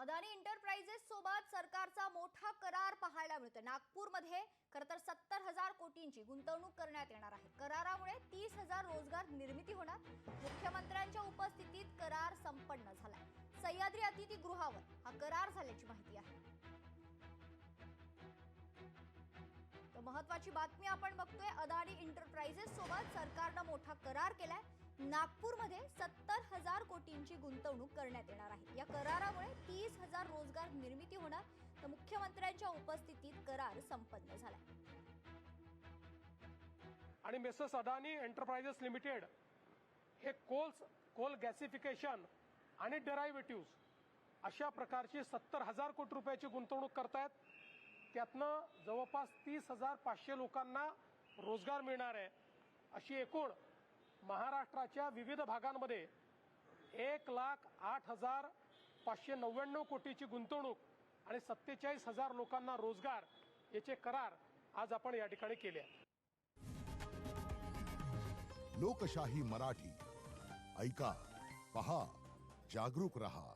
Adani enterprises सोबत सरकारचा मोठा करार पाहायला मिळतो। नागपूरमध्ये खरतर 70,000 कोटींची गुंतवणूक करण्यात येणार आहे। करारामुळे 30,000 रोजगार निर्मिती होणार। मुख्यमंत्र्यांच्या उपस्थितीत करार संपन्न झाला। सह्याद्री अतिथीगृहावर हा करार झाल्याची माहिती आहे। तर महत्त्वाची बातमी आपण बघतोय, अदानी एंटरप्राइजेस सोबत सरकारने मोठा करार केलाय। नागपूरमध्ये 70,000 कोटींची गुंतवणूक करण्यात येणार आहे। या करारामुळे 30,000 रोजगार निर्मिती होणार। तर मुख्यमंत्र्यांच्या उपस्थितीत करार संपन्न झाला। आणि मेसर्स अदानी एंटरप्राइजेस लिमिटेड हे कोल गॅसिफिकेशन आणि डेरायव्हेटिव्हज अशा प्रकारची 70,000 कोटी रुपयाची गुंतवणूक करतायत। त्यातनं जवळपास 30,500 लोकांना रोजगार मिळणार आहे। अशी एकूण महाराष्ट्राच्या विविध भागांमध्ये 1,08,599 कोटीची गुंतवणूक आणि 47,000 लोकांना रोजगार याचे करार आज आपण या ठिकाणी केले आहेत। लोकशाही मराठी ऐका, पहा, जागरूक रहा।